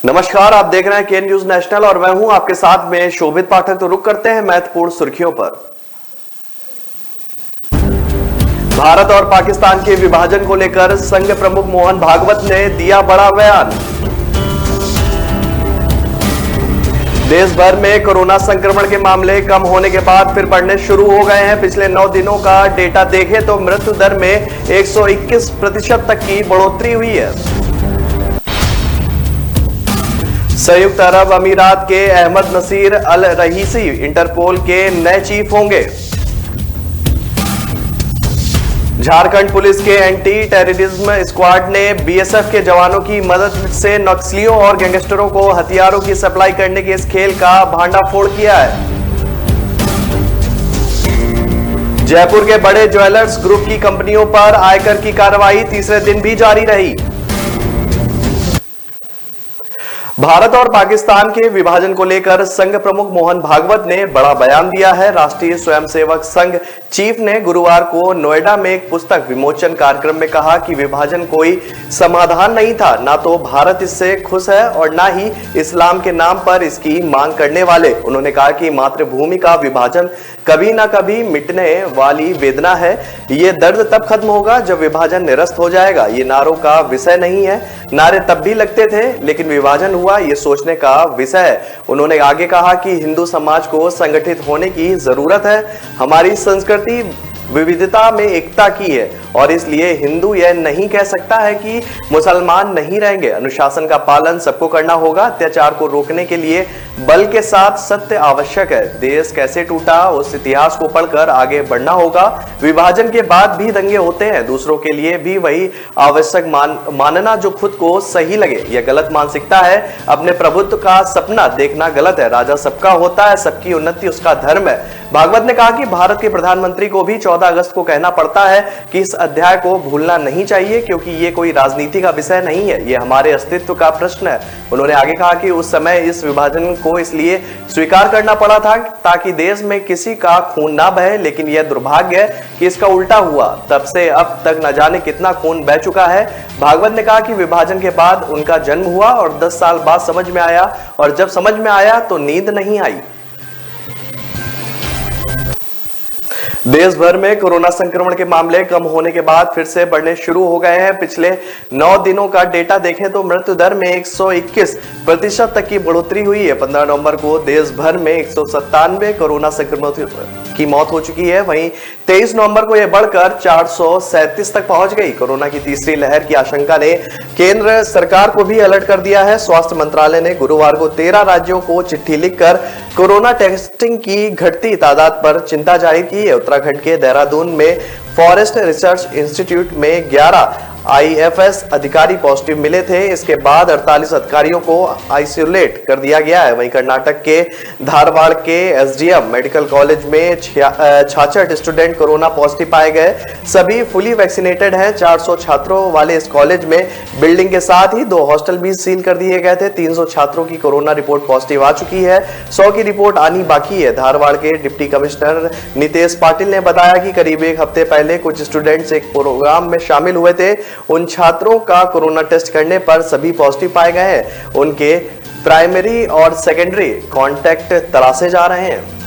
नमस्कार, आप देख रहे हैं के न्यूज नेशनल और मैं हूं आपके साथ में शोभित पाठक। तो रुक करते हैं महत्वपूर्ण सुर्खियों पर। भारत और पाकिस्तान के विभाजन को लेकर संघ प्रमुख मोहन भागवत ने दिया बड़ा बयान। देश भर में कोरोना संक्रमण के मामले कम होने के बाद फिर बढ़ने शुरू हो गए हैं। पिछले 9 दिनों का डेटा देखें तो मृत्यु दर में 121% तक की बढ़ोतरी हुई है। संयुक्त अरब अमीरात के अहमद नसीर अल रईसी इंटरपोल के नए चीफ होंगे। झारखंड पुलिस के एंटी टेररिज्म स्क्वाड ने बीएसएफ के जवानों की मदद से नक्सलियों और गैंगस्टरों को हथियारों की सप्लाई करने के इस खेल का भांडाफोड़ किया है। जयपुर के बड़े ज्वेलर्स ग्रुप की कंपनियों पर आयकर की कार्रवाई तीसरे दिन भी जारी रही। भारत और पाकिस्तान के विभाजन को लेकर संघ प्रमुख मोहन भागवत ने बड़ा बयान दिया है। राष्ट्रीय स्वयंसेवक संघ चीफ ने गुरुवार को नोएडा में एक पुस्तक विमोचन कार्यक्रम में कहा कि विभाजन कोई समाधान नहीं था। ना तो भारत इससे खुश है और ना ही इस्लाम के नाम पर इसकी मांग करने वाले। उन्होंने कहा कि मातृभूमि का विभाजन कभी ना कभी मिटने वाली वेदना है। ये दर्द तब खत्म होगा जब विभाजन निरस्त हो जाएगा। ये नारों का विषय नहीं है। नारे तब भी लगते थे लेकिन विभाजन हुआ, ये सोचने का विषय है। उन्होंने आगे कहा कि हिंदू समाज को संगठित होने की जरूरत है। हमारी संस्कृति विविधता में एकता की है और इसलिए हिंदू यह नहीं कह सकता है कि मुसलमान नहीं रहेंगे। अनुशासन का पालन सबको करना होगा। अत्याचार को रोकने के लिए बल के साथ सत्य आवश्यक है। देश कैसे टूटा उस इतिहास को पढ़कर आगे बढ़ना होगा। विभाजन के बाद भी दंगे होते हैं। दूसरों के लिए भी वही आवश्यक मानना जो खुद को सही लगे, यह गलत मानसिकता है। अपने प्रभुत्व का सपना देखना गलत है। राजा सबका होता है, सबकी उन्नति उसका धर्म है। भागवत ने कहा कि भारत के प्रधानमंत्री को भी 14 अगस्त को कहना पड़ता है कि इस अध्याय को भूलना नहीं चाहिए क्योंकि ये कोई राजनीति का विषय नहीं है, ये हमारे अस्तित्व का प्रश्न है। उन्होंने आगे कहा कि उस समय इस विभाजन को इसलिए स्वीकार करना पड़ा था ताकि देश में किसी का खून ना बहे, लेकिन यह दुर्भाग्य है कि इसका उल्टा हुआ। तब से अब तक न जाने कितना खून बह चुका है। भागवत ने कहा कि विभाजन के बाद उनका जन्म हुआ और 10 साल बाद समझ में आया, और जब समझ में आया तो नींद नहीं आई। देश भर में कोरोना संक्रमण के मामले कम होने के बाद फिर से बढ़ने शुरू हो गए हैं। पिछले 9 दिनों का डेटा देखें तो मृत्यु दर में 121% तक की बढ़ोतरी हुई है। 15 नवंबर को देश भर में 197 कोरोना संक्रमितों की मौत हो चुकी है। वहीं 23 नवंबर को यह बढ़कर 437 तक पहुंच गई। कोरोना की तीसरी लहर की आशंका ने केंद्र सरकार को भी अलर्ट कर दिया है। स्वास्थ्य मंत्रालय ने गुरुवार को 13 राज्यों को चिट्ठी लिखकर कोरोना टेस्टिंग की घटती तादाद पर चिंता जाहिर की है। उत्तराखंड के देहरादून में फॉरेस्ट रिसर्च इंस्टीट्यूट में 11 आईएफएस अधिकारी पॉजिटिव मिले थे। इसके बाद 48 अधिकारियों को आइसोलेट कर दिया गया है। वहीं कर्नाटक के धारवाड़ के एसडीएम मेडिकल कॉलेज में 66 स्टूडेंट कोरोना पॉजिटिव पाए गए। सभी फुली वैक्सीनेटेड हैं। 400 छात्रों वाले इस कॉलेज में बिल्डिंग के साथ ही 2 हॉस्टल भी सील कर दिए गए थे। 300 छात्रों की कोरोना रिपोर्ट पॉजिटिव आ चुकी है। 100 की रिपोर्ट आनी बाकी है। धारवाड़ के डिप्टी कमिश्नर नितेश पाटिल ने बताया कि करीब 1 हफ्ते पहले कुछ स्टूडेंट्स एक प्रोग्राम में शामिल हुए थे। उन छात्रों का कोरोना टेस्ट करने पर सभी पॉजिटिव पाए गए हैं। उनके प्राइमरी और सेकेंडरी कॉन्टैक्ट तलाशे जा रहे हैं।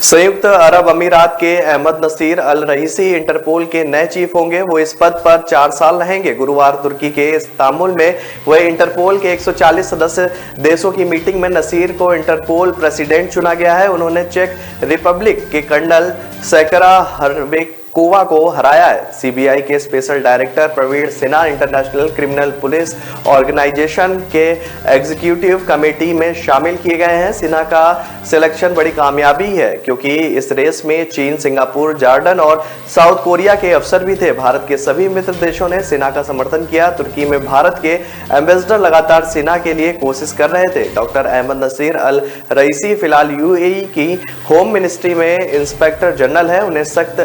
संयुक्त अरब अमीरात के अहमद नसीर अल रईसी इंटरपोल के नए चीफ होंगे। वो इस पद पर 4 साल रहेंगे। गुरुवार तुर्की के इस्तांबुल में वह इंटरपोल के 140 सदस्य देशों की मीटिंग में नसीर को इंटरपोल प्रेसिडेंट चुना गया है। उन्होंने चेक रिपब्लिक के कर्नल सेकरा हरवेकोवा को हराया है। सीबीआई के special director Praveen Sinha international criminal police organisation के एग्जीक्यूटिव कमेटी में शामिल किए गए हैं। सिन्हा का सिलेक्शन बड़ी कामयाबी है क्योंकि इस रेस में चीन, सिंगापुर, जॉर्डन और साउथ कोरिया के अफसर भी थे। भारत के सभी मित्र देशों ने सिन्हा का समर्थन किया। तुर्की में भारत के एम्बेसडर लगातार सिन्हा के लिए कोशिश कर रहे थे। डॉक्टर अहमद नसीर अल रईसी फिलहाल यूएई की होम मिनिस्ट्री में इंस्पेक्टर जनरल है। उन्हें सख्त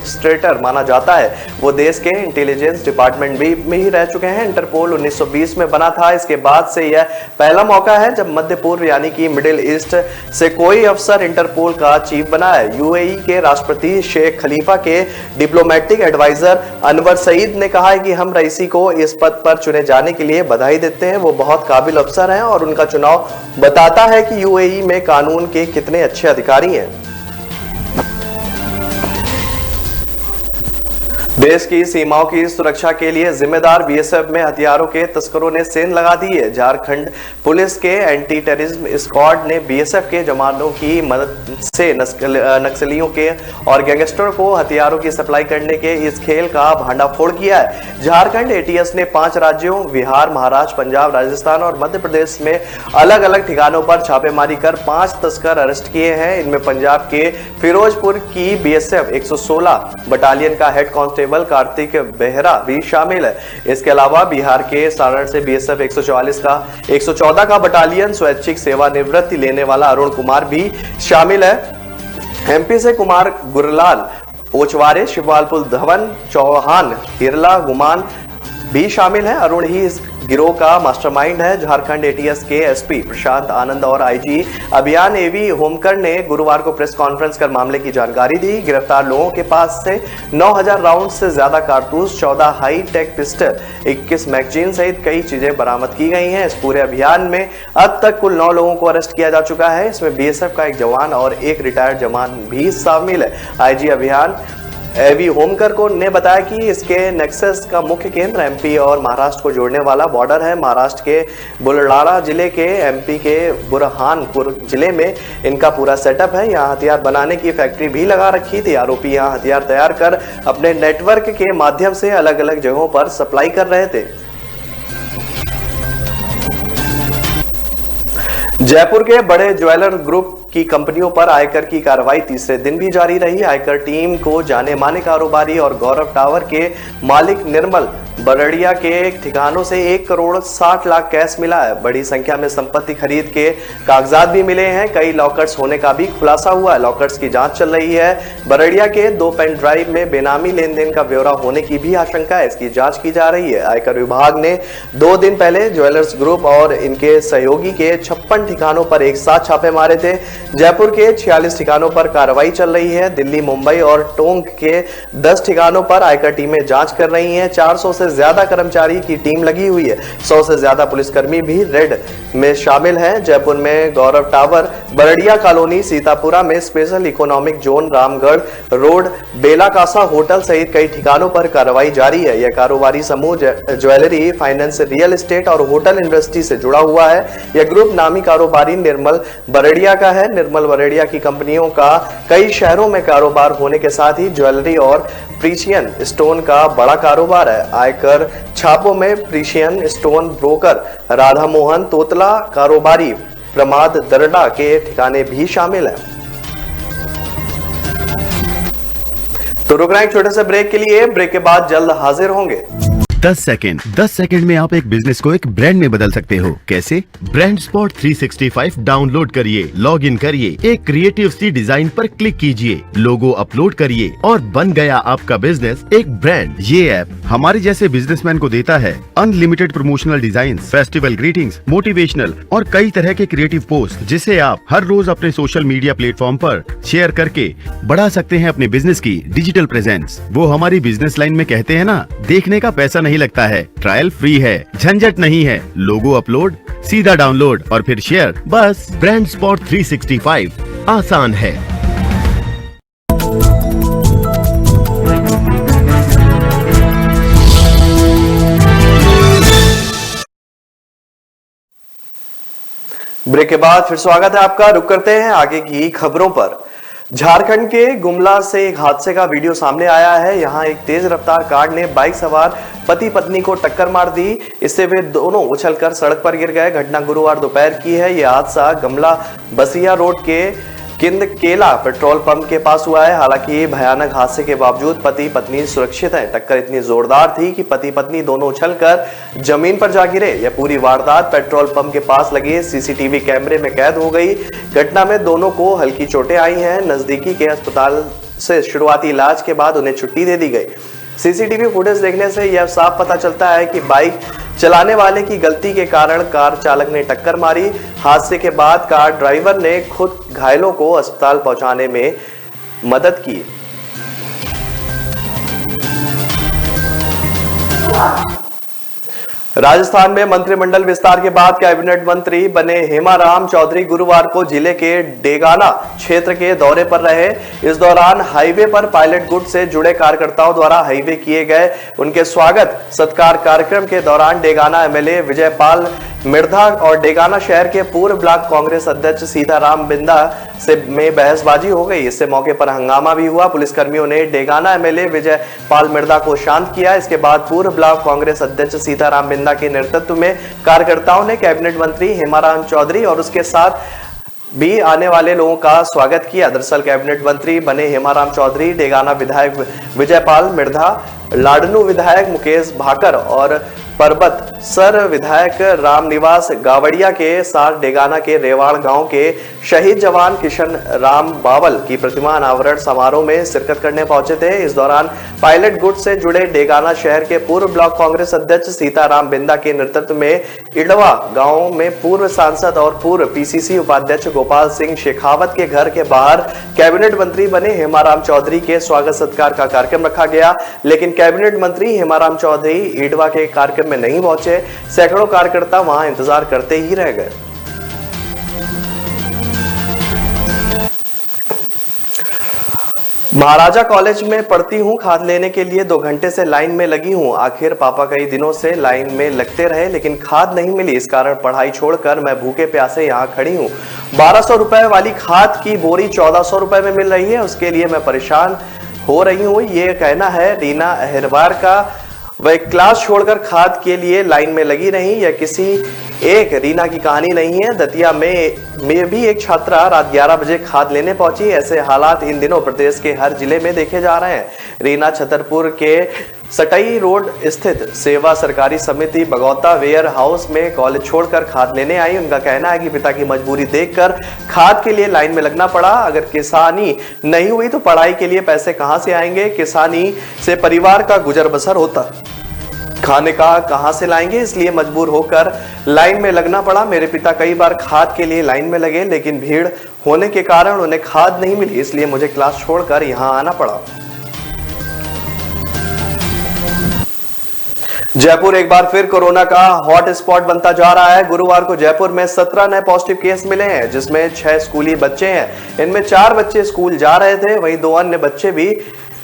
इन्फ्रास्ट्रक्चर माना जाता है वो देश के इंटेलिजेंस डिपार्टमेंट में ही रह चुके हैं। इंटरपोल 1920 में बना था। इसके बाद से यह पहला मौका है जब मध्य पूर्व यानी कि मिडिल ईस्ट से कोई अफसर इंटरपोल का चीफ बना है। यूएई के राष्ट्रपति शेख खलीफा के डिप्लोमेटिक एडवाइजर अनवर सईद ने कहा है कि हम रईसी को इस पद पर चुने जाने के लिए बधाई देते हैं। वो बहुत काबिल अफसर हैं और उनका चुनाव बताता है कि यूएई में कानून के कितने अच्छे अधिकारी हैं। देश की सीमाओं की सुरक्षा के लिए जिम्मेदार बीएसएफ में हथियारों के तस्करों ने सेंध लगा दी है। झारखंड पुलिस के एंटी टेररिज्म स्क्वाड ने बीएसएफ के जवानों की मदद से नक्सलियों के और गैंगस्टरों को हथियारों की सप्लाई करने के इस खेल का भांडाफोड़ किया है। झारखंड एटीएस ने 5 राज्यों बिहार, महाराष्ट्र, पंजाब, राजस्थान और मध्य प्रदेश में अलग अलग ठिकानों पर छापेमारी कर 5 तस्कर अरेस्ट किए हैं। इनमें पंजाब के फिरोजपुर की बीएसएफ 116 बटालियन का हेड कांस्टेबल कार्तिक बेहरा भी शामिल है। इसके अलावा बिहार के सारण से बीएसएफ 114 का बटालियन स्वैच्छिक सेवानिवृत्ति लेने वाला अरुण कुमार भी शामिल है। एमपी से कुमार गुरलाल ओचवारे, शिवपालपुर धवन, चौहान, हिरला, गुमान भी शामिल है। अरुण ही इस गिरोह का मास्टरमाइंड है। झारखंड एटीएस के एसपी प्रशांत आनंद और आईजी अभियान एवी होमकर ने गुरुवार को प्रेस कॉन्फ्रेंस कर मामले की जानकारी दी। गिरफ्तार लोगों के पास से 9000 राउंड से ज्यादा कारतूस, 14 हाई टेक पिस्टल, 21 मैगजीन सहित कई चीजें बरामद की गई हैं। इस पूरे अभियान में अब तक कुल 9 लोगों को अरेस्ट किया जा चुका है। इसमें बीएसएफ का एक जवान और एक रिटायर्ड जवान भी शामिल है। आईजी अभियान एवी होमकर को ने बताया कि इसके नेक्सस का मुख्य केंद्र एमपी और महाराष्ट्र को जोड़ने वाला बॉर्डर है। महाराष्ट्र के बुलढाणा जिले के, एमपी के बुरहानपुर जिले में इनका पूरा सेटअप है। यहाँ हथियार बनाने की फैक्ट्री भी लगा रखी थी। आरोपी यहाँ हथियार तैयार कर अपने नेटवर्क के माध्यम से अलग अलग जगहों पर सप्लाई कर रहे थे। जयपुर के बड़े ज्वेलर ग्रुप की कंपनियों पर आयकर की कार्रवाई तीसरे दिन भी जारी रही। आयकर टीम को जाने माने कारोबारी और गौरव टावर के मालिक निर्मल बरड़िया के ठिकानों से 1 करोड़ 60 लाख कैश मिला है। बड़ी संख्या में संपत्ति खरीद के कागजात भी मिले हैं। कई लॉकर्स होने का भी खुलासा हुआ है। लॉकर्स की जांच चल रही है। बरड़िया के 2 पेन ड्राइव में बेनामी लेन देन का ब्यौरा होने की भी आशंका है। इसकी जांच की जा रही है। आयकर विभाग ने 2 दिन पहले ज्वेलर्स ग्रुप और इनके सहयोगी के 56 ठिकानों पर एक साथ छापे मारे थे। जयपुर के 46 ठिकानों पर कार्रवाई चल रही है। दिल्ली, मुंबई और टोंक के 10 ठिकानों पर आयकर टीमें जांच कर रही हैं। 400 से ज्यादा कर्मचारी की टीम लगी हुई है। 100 से ज्यादा पुलिसकर्मी भी रेड में शामिल हैं। जयपुर में गौरव टावर, बरड़िया कॉलोनी, सीतापुरा में special economic zone, Ramgarh road, Bella Casa hotel सहित कई ठिकानों पर कार्रवाई जारी है। यह कारोबारी समूह ज्वेलरी, फाइनेंस, रियल एस्टेट और होटल इंडस्ट्री से जुड़ा हुआ है। यह ग्रुप नामी कारोबारी निर्मल बरड़िया का है। निर्मल बरड़िया की कंपनियों का कई शहरों में कारोबार होने के साथ ही ज्वेलरी और प्रीशियन स्टोन का बड़ा कारोबार है। आयकर छापों में प्रीशियन स्टोन ब्रोकर राधा मोहन तोतला, कारोबारी प्रमाद दरडा के ठिकाने भी शामिल हैं। तो रुक रहे हैं एक छोटे से ब्रेक के लिए। ब्रेक के बाद जल्द हाजिर होंगे। 10 सेकंड में आप एक बिजनेस को एक ब्रांड में बदल सकते हो। कैसे? ब्रांड स्पॉट 365 डाउनलोड करिए, लॉग इन करिए, एक क्रिएटिव सी डिजाइन पर क्लिक कीजिए, लोगो अपलोड करिए और बन गया आपका बिजनेस एक ब्रांड। ये ऐप हमारे जैसे बिजनेसमैन को देता है unlimited promotional design, festival greetings, motivational और कई तरह के क्रिएटिव पोस्ट, जिसे आप हर रोज अपने सोशल मीडिया प्लेटफॉर्म पर शेयर करके बढ़ा सकते हैं अपने बिजनेस की डिजिटल प्रेजेंस। वो हमारी बिजनेस लाइन में कहते हैं ना, देखने का पैसा नहीं लगता है, ट्रायल फ्री है, झंझट नहीं है, लोगो अपलोड, सीधा डाउनलोड और फिर शेयर। बस ब्रांड स्पॉट 365 आसान है। ब्रेक के बाद फिर स्वागत है आपका। रुक करते हैं आगे की खबरों पर। झारखंड के गुमला से एक हादसे का वीडियो सामने आया है। यहां एक तेज रफ्तार कार ने बाइक सवार पति पत्नी को टक्कर मार दी। इससे वे दोनों उछलकर सड़क पर गिर गए। घटना गुरुवार दोपहर की है। यह हादसा गुमला बसिया रोड के किंद केला पेट्रोल पंप के पास हुआ है। हालांकि भयानक हादसे के बावजूद पति पत्नी सुरक्षित हैं। टक्कर इतनी जोरदार थी कि पति पत्नी दोनों उछलकर जमीन पर जा गिरे। यह पूरी वारदात पेट्रोल पंप के पास लगे सीसीटीवी कैमरे में कैद हो गई। घटना में दोनों को हल्की चोटें आई हैं। नजदीकी के अस्पताल से शुरुआती इलाज के बाद उन्हें छुट्टी दे दी गई। सीसीटीवी फुटेज देखने से यह साफ पता चलता है कि बाइक चलाने वाले की गलती के कारण कार चालक ने टक्कर मारी। हादसे के बाद कार ड्राइवर ने खुद घायलों को अस्पताल पहुंचाने में मदद की। राजस्थान में मंत्रिमंडल विस्तार के बाद कैबिनेट मंत्री बने हेमाराम चौधरी गुरुवार को जिले के डेगाना क्षेत्र के दौरे पर रहे। इस दौरान हाईवे पर पायलट गुट से जुड़े कार्यकर्ताओं द्वारा हाईवे किए गए उनके स्वागत सत्कार कार्यक्रम के दौरान डेगाना एमएलए विजयपाल मिर्धा और डेगाना शहर के पूर्व ब्लॉक कांग्रेस अध्यक्ष सीताराम बिंदा से में बहसबाजी हो गई। इससे मौके पर हंगामा भी हुआ। पुलिसकर्मियों ने डेगाना एमएलए विजयपाल मिर्धा को शांत किया। इसके बाद पूर्व ब्लॉक कांग्रेस अध्यक्ष सीताराम बिंदा के नेतृत्व में कार्यकर्ताओं ने कैबिनेट मंत्री हेमाराम चौधरी और उसके साथ भी आने वाले लोगों का स्वागत किया। दरअसल कैबिनेट मंत्री बने हेमाराम चौधरी डेगाना विधायक विजयपाल मिर्धा, लाडनू विधायक मुकेश भाकर और पर्वत सर विधायक रामनिवास गावड़िया के साथ डेगाना के रेवाड़ गांव के शहीद जवान किशन राम बावल की प्रतिमा अनावरण समारोह में शिरकत करने पहुंचे थे। इस दौरान पायलट गुट से जुड़े डेगाना शहर के पूर्व ब्लॉक कांग्रेस अध्यक्ष सीताराम बिंदा के नेतृत्व में इडवा गांव में पूर्व सांसद और पूर्व पीसीसी उपाध्यक्ष गोपाल सिंह शेखावत के घर के बाहर कैबिनेट मंत्री बने हेमाराम चौधरी के स्वागत सत्कार का कार्यक्रम रखा गया। लेकिन कैबिनेट मंत्री हेमाराम चौधरी इडवा के कार्यक्रम में नहीं पहुंचे। सैकड़ों कार्यकर्ता वहां इंतजार करते ही रह गए। महाराजा कॉलेज में पढ़ती हूँ, खाद लेने के लिए 2 घंटे से लाइन में लगी हूँ। आखिर पापा कई दिनों से लाइन में लगते रहे लेकिन खाद नहीं मिली। इस कारण पढ़ाई छोड़कर मैं भूखे प्यासे यहाँ खड़ी हूँ। 1200 रुपए वाली खाद की बोरी 1400 रुपए में मिल रही है, उसके लिए मैं परेशान हो रही हूँ। ये कहना है रीना अहरवार का। वह क्लास छोड़कर खाद के लिए लाइन में लगी रही। यह किसी एक रीना की कहानी नहीं है। दतिया में भी एक छात्रा रात 11 बजे खाद लेने पहुंची। ऐसे हालात इन दिनों प्रदेश के हर जिले में देखे जा रहे हैं। रीना छतरपुर के सटई रोड स्थित सेवा सरकारी समिति बगौता वेयर हाउस में कॉलेज छोड़कर खाद लेने आई। उनका कहना है कि पिता की मजबूरी देखकर खाद के लिए लाइन में लगना पड़ा। अगर किसानी नहीं हुई तो पढ़ाई के लिए पैसे कहां से आएंगे? किसानी से परिवार का गुजर बसर होता, खाने का कहां से लाएंगे? इसलिए मजबूर होकर लाइन में लगना पड़ा। मेरे पिता कई बार खाद के लिए लाइन में लगे लेकिन भीड़ होने के कारण उन्हें खाद नहीं मिली, इसलिए मुझे क्लास छोड़कर यहां आना पड़ा। जयपुर एक बार फिर कोरोना का हॉट स्पॉट बनता जा रहा है। गुरुवार को जयपुर में 17 नए पॉजिटिव केस मिले हैं, जिसमें 6 स्कूली बच्चे हैं। इनमें 4 बच्चे स्कूल जा रहे थे, वहीं 2 अन्य बच्चे भी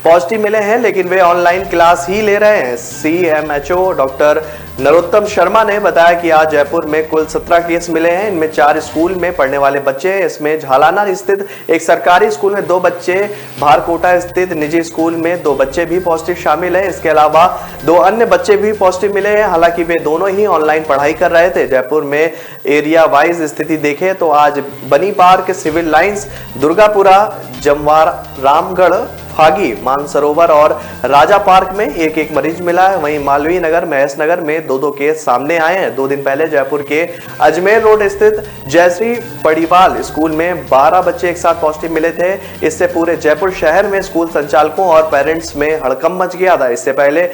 पॉजिटिव मिले हैं लेकिन वे ऑनलाइन क्लास ही ले रहे हैं। सीएमएचओ डॉक्टर नरोत्तम शर्मा ने बताया कि आज जयपुर में कुल 17 केस मिले हैं। इनमें 4 स्कूल में पढ़ने वाले बच्चे हैं। इसमें झालाना स्थित एक सरकारी स्कूल में 2 बच्चे, भारकोटा स्थित निजी स्कूल में 2 बच्चे भी पॉजिटिव शामिल हैं। इसके अलावा 2 अन्य बच्चे भी पॉजिटिव मिले हैं। हालांकि वे दोनों ही ऑनलाइन पढ़ाई कर रहे थे। जयपुर में एरिया वाइज स्थिति देखें तो आज Bani park, civil lines, Durgapura, Jamwar, Ramgarh, Phagi, Mansarovar और राजा पार्क में 1-1 मरीज मिला है। वहीं मालवीय नगर, महेश नगर में 2-2 केस सामने आए हैं। 2 दिन पहले जयपुर के अजमेर रोड स्थित जयश्री पड़ीवाल स्कूल में 12 बच्चे एक साथ पॉजिटिव मिले थे। इससे पूरे जयपुर शहर में स्कूल संचालकों और पेरेंट्स में हड़कंप मच गया था। इससे पहले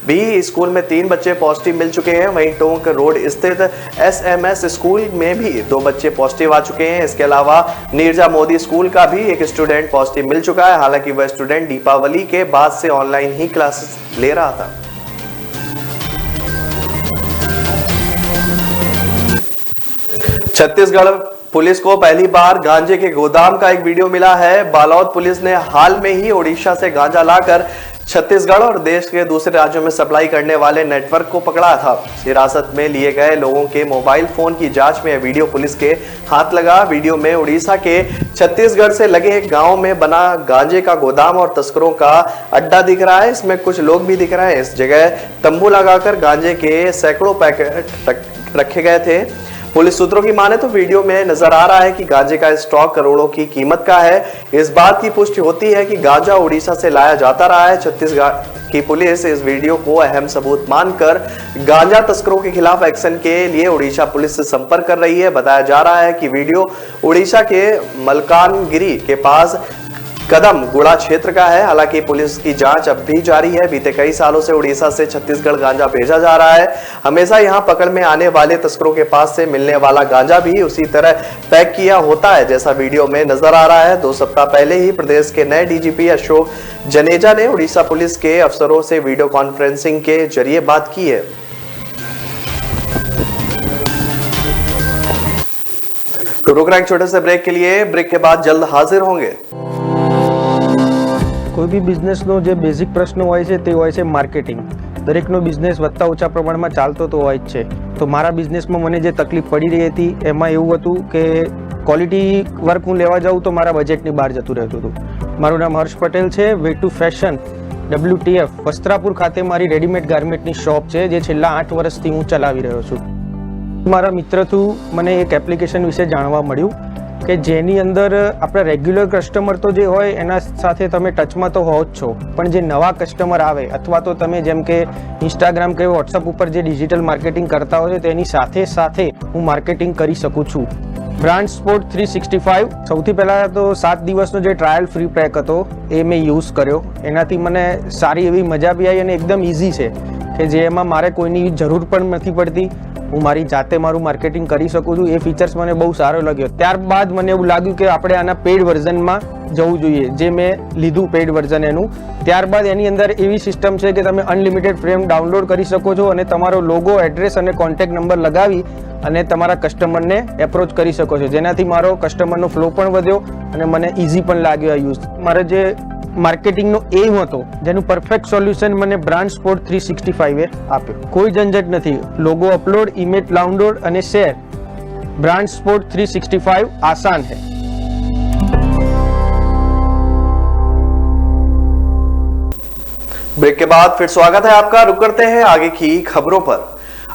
भी स्कूल में 3 बच्चे पॉजिटिव मिल चुके हैं। वहीं टोंक रोड स्थित एसएमएस स्कूल में भी 2 बच्चे पॉजिटिव आ चुके हैं। इसके अलावा नीरजा मोदी स्कूल का भी एक स्टूडेंट पॉजिटिव मिल चुका है। हालांकि वह स्टूडेंट दीपावली के बाद से ऑनलाइन ही क्लासेस ले रहा था। छत्तीसगढ़ पुलिस को पहली बार गांजे के गोदाम का एक वीडियो मिला है। बालोद पुलिस ने हाल में ही ओडिशा से गांजा लाकर छत्तीसगढ़ और देश के दूसरे राज्यों में सप्लाई करने वाले नेटवर्क को पकड़ा था। हिरासत में लिए गए लोगों के मोबाइल फोन की जांच में यह वीडियो पुलिस के हाथ लगा। वीडियो में उड़ीसा के छत्तीसगढ़ से लगे एक गांव में बना गांजे का गोदाम और तस्करों का अड्डा दिख रहा है। इसमें कुछ लोग भी दिख रहे हैं। इस जगह तंबू लगाकर गांजे के सैकड़ों पैकेट रखे गए थे। पुलिस सूत्रों की माने तो वीडियो में नजर आ रहा है कि गांजे का स्टॉक करोड़ों की कीमत का है। इस बात की पुष्टि होती है कि गांजा उड़ीसा से लाया जाता रहा है। छत्तीसगढ़ की पुलिस इस वीडियो को अहम सबूत मानकर गांजा तस्करों के खिलाफ एक्शन के लिए उड़ीसा पुलिस से संपर्क कर रही है। बताया जा रहा है कि वीडियो उड़ीसा के मलकानगिरी के पास कदम गुड़ा क्षेत्र का है। हालांकि पुलिस की जांच अब भी जारी है। बीते कई सालों से उड़ीसा से छत्तीसगढ़ गांजा भेजा जा रहा है। हमेशा यहां पकड़ में आने वाले तस्करों के पास से मिलने वाला गांजा भी उसी तरह पैक किया होता है जैसा वीडियो में नजर आ रहा है। 2 सप्ताह पहले ही प्रदेश के नए डीजीपी अशोक जनेजा ने उड़ीसा पुलिस के अफसरों से वीडियो कॉन्फ्रेंसिंग के जरिए बात की है। तो रुक रहे हैं एक छोटे से ब्रेक के लिए। ब्रेक के बाद जल्द हाजिर होंगे। કોઈ બી બિઝનેસનો જે બેઝિક પ્રશ્ન હોય છે તે હોય છે માર્કેટિંગ. દરેકનો બિઝનેસ વધતા ઓછા પ્રમાણમાં ચાલતો તો હોય જ છે. તો મારા બિઝનેસમાં મને જે તકલીફ પડી રહી હતી એમાં એવું હતું કે ક્વોલિટી વર્ક હું લેવા જાઉં તો મારા બજેટની બહાર જતું રહેતું હતું. મારું નામ હર્ષ પટેલ છે. Way to fashion WTF Vastrapur ખાતે મારી રેડીમેડ ગાર્મેન્ટની શોપ છે જે છેલ્લા 8 વર્ષથી હું ચલાવી રહ્યો છું. મારા મિત્ર થ્રુ મને એક એપ્લિકેશન વિશે જાણવા મળ્યું કે જેની અંદર આપણા રેગ્યુલર કસ્ટમર તો જે હોય એના સાથે તમે ટચમાં તો હો જ છો, પણ જે નવા કસ્ટમર આવે અથવા તો તમે જેમ કે ઇન્સ્ટાગ્રામ કે વોટ્સઅપ ઉપર જે ડિજિટલ માર્કેટિંગ કરતા હોય તેની સાથે સાથે હું માર્કેટિંગ કરી શકું છું. બ્રાન્ડ સ્પોર્ટ 365 સૌથી પહેલાં તો 7 દિવસનો જે ટ્રાયલ ફ્રી પેક હતો એ મેં યુઝ કર્યો. એનાથી મને સારી એવી મજા બી આવી અને એકદમ ઇઝી છે કે જેમાં મારે કોઈની જરૂર પણ નથી પડતી. હું મારી જાતે મારું માર્કેટિંગ કરી શકું છું. એ ફીચર્સ મને બહુ સારો લાગ્યો. ત્યારબાદ મને એવું લાગ્યું કે આપણે આના પેઇડ વર્ઝનમાં જવું જોઈએ, જે મેં લીધું પેઇડ વર્ઝન એનું. ત્યારબાદ એની અંદર એવી સિસ્ટમ છે કે તમે અનલિમિટેડ ફ્રેમ ડાઉનલોડ કરી શકો છો અને તમારો લોગો, એડ્રેસ અને કોન્ટેક્ટ નંબર લગાવી અને તમારા કસ્ટમરને એપ્રોચ કરી શકો છો, જેનાથી મારો કસ્ટમરનો ફ્લો પણ વધ્યો અને મને ઇઝી પણ લાગ્યો આ યુઝ. મારે જે માર્કેટિંગનો એમ હતો જેનું પરફેક્ટ સોલ્યુશન મને બ્રાન્ડ સ્પોર્ટ 365 આપ્યો. કોઈ ઝંઝટ નથી. લોગો અપલોડ, ઇમેજ ડાઉનલોડ અને શેર. બ્રાન્ડ સ્પોર્ટ 365 आसान है. ब्रेक के बाद फिर स्वागत है आपका। रुक करते हैं आगे की खबरों पर।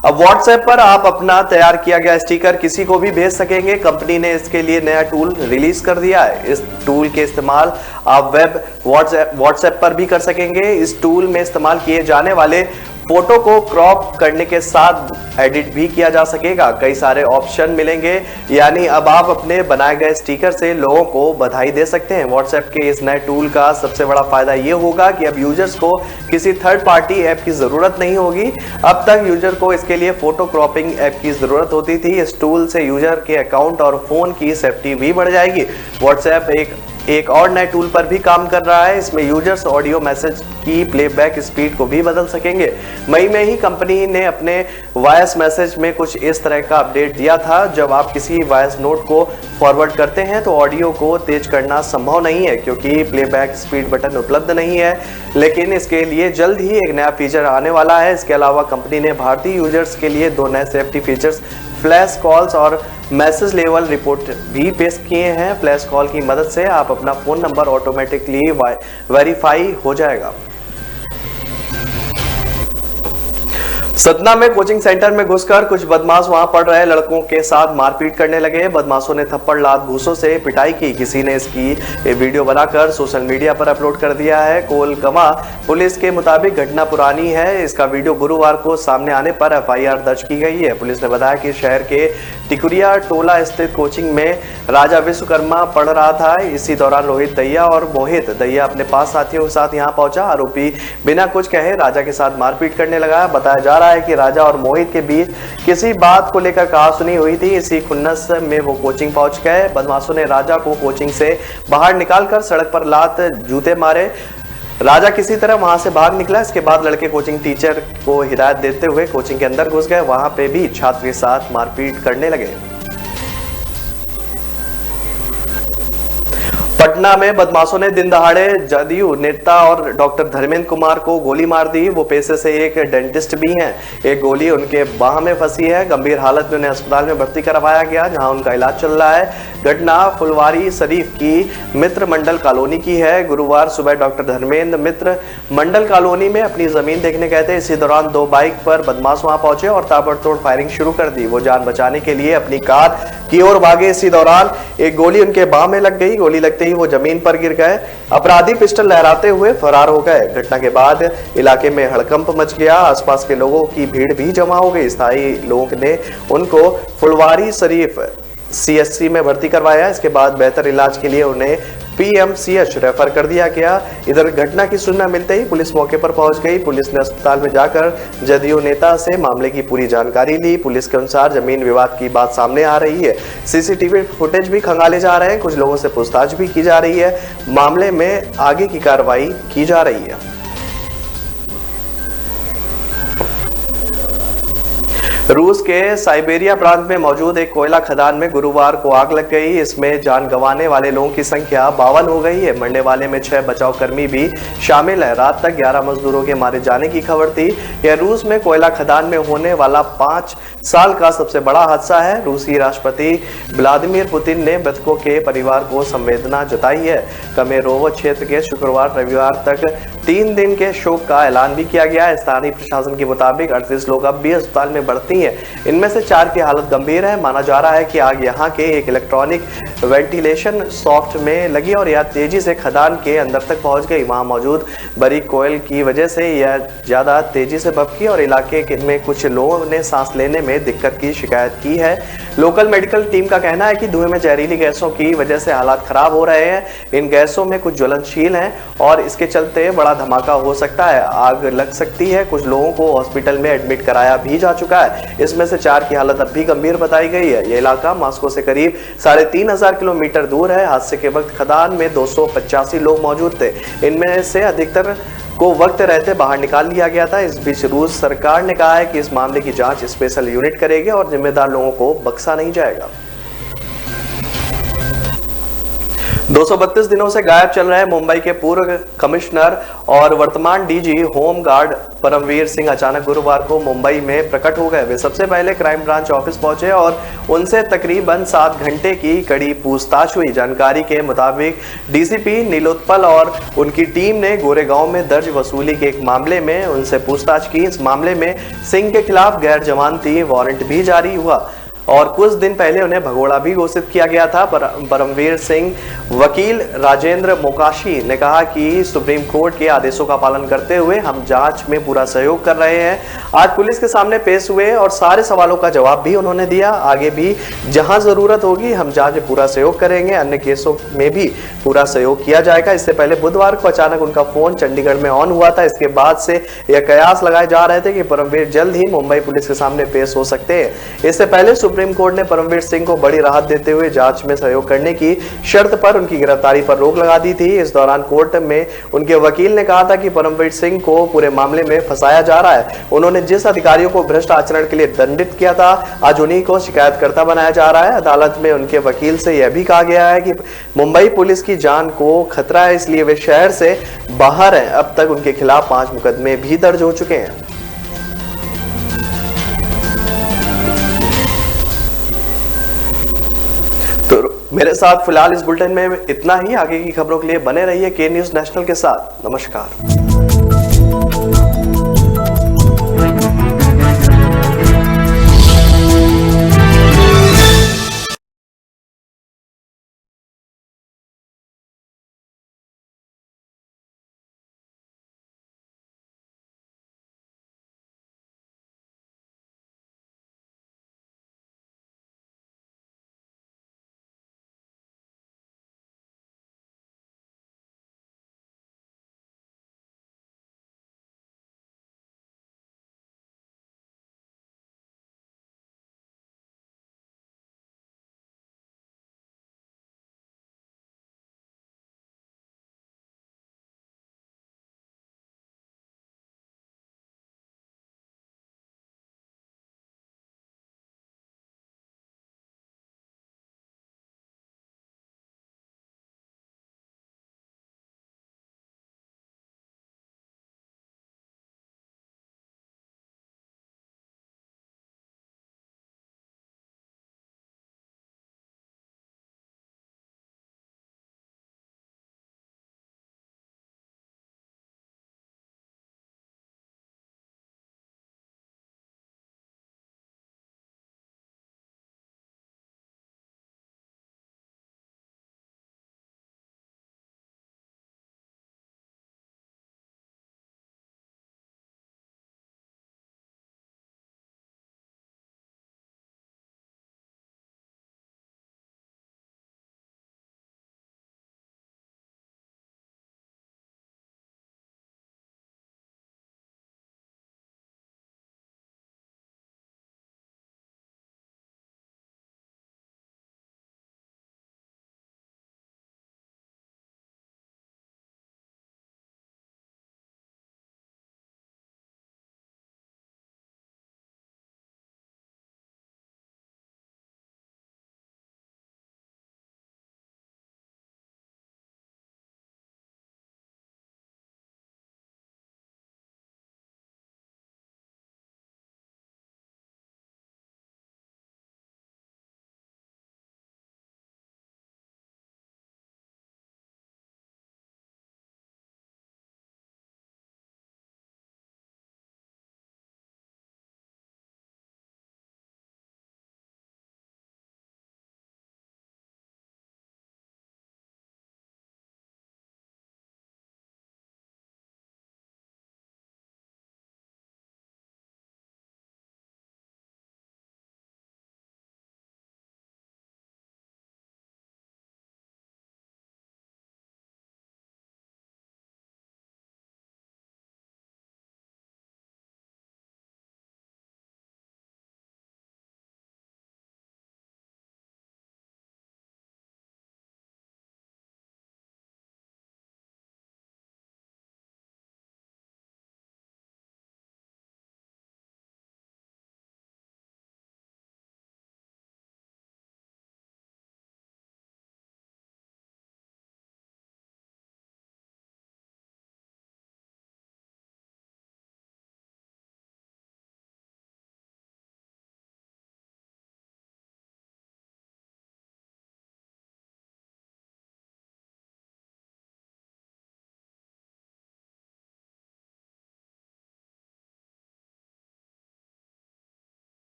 अब व्हाट्सएप पर आप अपना तैयार किया गया स्टिकर किसी को भी भेज सकेंगे। कंपनी ने इसके लिए नया टूल रिलीज कर दिया है। इस टूल के इस्तेमाल आप वेब व्हाट्सएप पर भी कर सकेंगे। इस टूल में इस्तेमाल किए जाने वाले फोटो को क्रॉप करने के साथ एडिट भी किया जा सकेगा। कई सारे ऑप्शन मिलेंगे, यानी अब आप अपने बनाए गए स्टिकर से लोगों को बधाई दे सकते हैं। व्हाट्सएप के इस नए टूल का सबसे बड़ा फायदा ये होगा कि अब यूजर्स को किसी थर्ड पार्टी ऐप की जरूरत नहीं होगी। अब तक यूजर को इसके लिए फोटो क्रॉपिंग ऐप की जरूरत होती थी। इस टूल से यूजर के अकाउंट और फोन की सेफ्टी भी बढ़ जाएगी। व्हाट्सएप एक और नए टूल पर भी काम कर रहा है। इसमें यूजर्स ऑडियो मैसेज की प्लेबैक स्पीड को भी बदल सकेंगे। मई में ही कंपनी ने अपने वॉइस मैसेज में कुछ इस तरह का अपडेट दिया था। जब आप किसी वॉइस नोट को फॉरवर्ड करते हैं तो ऑडियो को तेज करना संभव नहीं है क्योंकि प्लेबैक स्पीड बटन उपलब्ध नहीं है, लेकिन इसके लिए जल्द ही एक नया फीचर आने वाला है। इसके अलावा कंपनी ने भारतीय यूजर्स के लिए 2 नए सेफ्टी फीचर्स फ्लैश कॉल्स और मैसेज लेवल रिपोर्ट भी पेश किए हैं। फ्लैश कॉल की मदद से आप अपना फोन नंबर ऑटोमेटिकली वेरीफाई हो जाएगा। सतना में कोचिंग सेंटर में घुसकर कुछ बदमाश वहां पढ़ रहे लड़कों के साथ मारपीट करने लगे। बदमाशों ने थप्पड़, लात, घूसों से पिटाई की। किसी ने इसकी वीडियो बनाकर सोशल मीडिया पर अपलोड कर दिया है। कोलकमा पुलिस के मुताबिक घटना पुरानी है। इसका वीडियो गुरुवार को सामने आने पर FIR दर्ज की गई है। पुलिस ने बताया कि शहर के टिकुरिया टोला स्थित कोचिंग में राजा विश्वकर्मा पढ़ रहा था। इसी दौरान रोहित दहिया और मोहित दहिया अपने 5 साथियों के साथ यहां पहुंचा। आरोपी बिना कुछ कहे राजा के साथ मारपीट करने लगा। बताया जा रहा है कि राजा और मोहित के बीच किसी बात को लेकर कहासुनी हुई थी। इसी खुन्नस में वो कोचिंग पहुंच गए। बदमाशों ने राजा को कोचिंग से बाहर निकालकर सड़क पर लात, जूते मारे। राजा किसी तरह वहां से भाग निकला। इसके बाद लड़के कोचिंग टीचर को हिदायत देते हुए कोचिंग के अंदर घुस गए। वहां पे भी छात्र के साथ मारपीट करने लगे। पटना में बदमाशों ने दिन दहाड़े जदयू नेता और डॉक्टर धर्मेंद्र कुमार को गोली मार दी। वो पेशे से एक डेंटिस्ट भी हैं। एक गोली उनके बाह में फंसी है। गंभीर हालत में उन्हें अस्पताल में भर्ती करवाया गया, जहां उनका इलाज चल रहा है। घटना फुलवारी शरीफ की मित्र मंडल कॉलोनी की है। गुरुवार सुबह डॉक्टर धर्मेंद्र मित्र मंडल कॉलोनी में अपनी जमीन देखने गए थे। इसी दौरान 2 बाइक पर बदमाश वहां पहुंचे और ताबड़तोड़ फायरिंग शुरू कर दी। वो जान बचाने के लिए अपनी कार की ओर भागे। इसी दौरान एक गोली उनके बाह में लग गई। गोली लगते ही वो जमीन पर गिर गए। अपराधी पिस्टल लहराते हुए फरार हो गए। घटना के बाद इलाके में हड़कंप मच गया। आसपास के लोगों की भीड़ भी जमा हो गई। स्थायी लोगों ने उनको फुलवारी शरीफ CSC में भर्ती करवाया। इसके बाद बेहतर इलाज के लिए उन्हें PMCH रेफर कर दिया गया। इधर घटना की सूचना मिलते ही पुलिस मौके पर पहुंच गई। पुलिस ने अस्पताल में जाकर जदयू नेता से मामले की पूरी जानकारी ली। पुलिस के अनुसार जमीन विवाद की बात सामने आ रही है। CCTV फुटेज भी खंगाले जा रहे हैं। कुछ लोगों से पूछताछ भी की जा रही है। मामले में आगे की कार्रवाई की जा रही है। रूस के साइबेरिया प्रांत में मौजूद एक कोयला खदान में गुरुवार को आग लग गई। इसमें जान गंवाने वाले लोगों की संख्या 52 हो गई है। मरने वाले में 6 बचाव कर्मी भी शामिल है। रात तक 11 मजदूरों के मारे जाने की खबर थी। यह रूस में कोयला खदान में होने वाला 5 साल का सबसे बड़ा हादसा है। रूसी राष्ट्रपति व्लादिमीर पुतिन ने मृतकों के परिवार को संवेदना जताई है। कमेरोव क्षेत्र के शुक्रवार रविवार तक 3 दिन के शोक का ऐलान भी किया गया है। स्थानीय प्रशासन के मुताबिक 38 लोग अब भी अस्पताल में भर्ती हैं। इनमें से 4 की हालत गंभीर है। माना जा रहा है कि आग यहां के एक इलेक्ट्रॉनिक वेंटिलेशन सॉफ्ट में लगी और यह तेजी से खदान के अंदर तक पहुंच गई। वहां मौजूद बारीक कोयल की वजह से यह ज्यादा तेजी से भभकी और इलाके में कुछ लोगों ने सांस लेने में दिक्कत की शिकायत की है। लोकल मेडिकल टीम का कहना है कि धुएं में जहरीली गैसों की वजह से हालात खराब हो रहे हैं। इन गैसों में कुछ ज्वलनशील हैं और इसके चलते बड़ा धमाका हो सकता है। आग लग सकती है। कुछ लोगों को हॉस्पिटल में एडमिट कराया भी जा चुका है। इसमें से 4 की हालत अब भी गंभीर बताई गई है। यह इलाका मॉस्को से करीब 3500 किलोमीटर दूर है। हादसे के वक्त खदान में 285 लोग मौजूद थे। इनमें से अधिकतर को वक्त रहते बाहर निकाल लिया गया था। इस बीच रूस सरकार ने कहा है कि इस मामले की जांच स्पेशल यूनिट करेगी और जिम्मेदार लोगों को बख्शा नहीं जाएगा। 232 दिनों से गायब चल रहे मुंबई के पूर्व कमिश्नर और वर्तमान DG home guard Paramvir Singh अचानक गुरुवार को मुंबई में प्रकट हो गए। वे सबसे पहले क्राइम ब्रांच ऑफिस पहुंचे और उनसे तकरीबन 7 घंटे की कड़ी पूछताछ हुई। जानकारी के मुताबिक DCP नीलोत्पल और उनकी टीम ने गोरेगांव में दर्ज वसूली के एक मामले में उनसे पूछताछ की। इस मामले में सिंह के खिलाफ गैर जमानती वारंट भी जारी हुआ और कुछ दिन पहले उन्हें भगोड़ा भी घोषित किया गया था। परमवीर सिंह वकील राजेंद्र मोकाशी ने कहा कि सुप्रीम कोर्ट के आदेशों का पालन करते हुए हम जांच में पूरा सहयोग कर रहे हैं। आज पुलिस के सामने पेश हुए और सारे सवालों का जवाब भी उन्होंने दिया। आगे भी जहां जरूरत होगी हम जांच में पूरा सहयोग करेंगे। अन्य केसों में भी पूरा सहयोग किया जाएगा। इससे पहले बुधवार को अचानक उनका फोन चंडीगढ़ में ऑन हुआ था। इसके बाद से यह कयास लगाए जा रहे थे कि परमवीर जल्द ही मुंबई पुलिस के सामने पेश हो सकते हैं। इससे पहले सुप्रीम कोर्ट ने परमवीर सिंह को बड़ी राहत देते हुए जांच में सहयोग करने की शर्त पर उनकी गिरफ्तारी पर रोक लगा दी थी। इस दौरान कोर्ट में उनके वकील ने कहा था कि परमवीर सिंह को पूरे मामले में फंसाया जा रहा है। उन्होंने जिस अधिकारियों को भ्रष्ट आचरण के लिए दंडित किया था आज उन्हीं को शिकायतकर्ता बनाया जा रहा है। अदालत में उनके वकील से यह भी कहा गया है कि मुंबई पुलिस की जान को खतरा है, इसलिए वे शहर से बाहर हैं। अब तक उनके खिलाफ 5 मुकदमे भी दर्ज हो चुके हैं। तो मेरे साथ फिलहाल इस बुलेटिन में इतना ही। आगे की खबरों के लिए बने रहिए के न्यूज़ नेशनल के साथ। नमस्कार।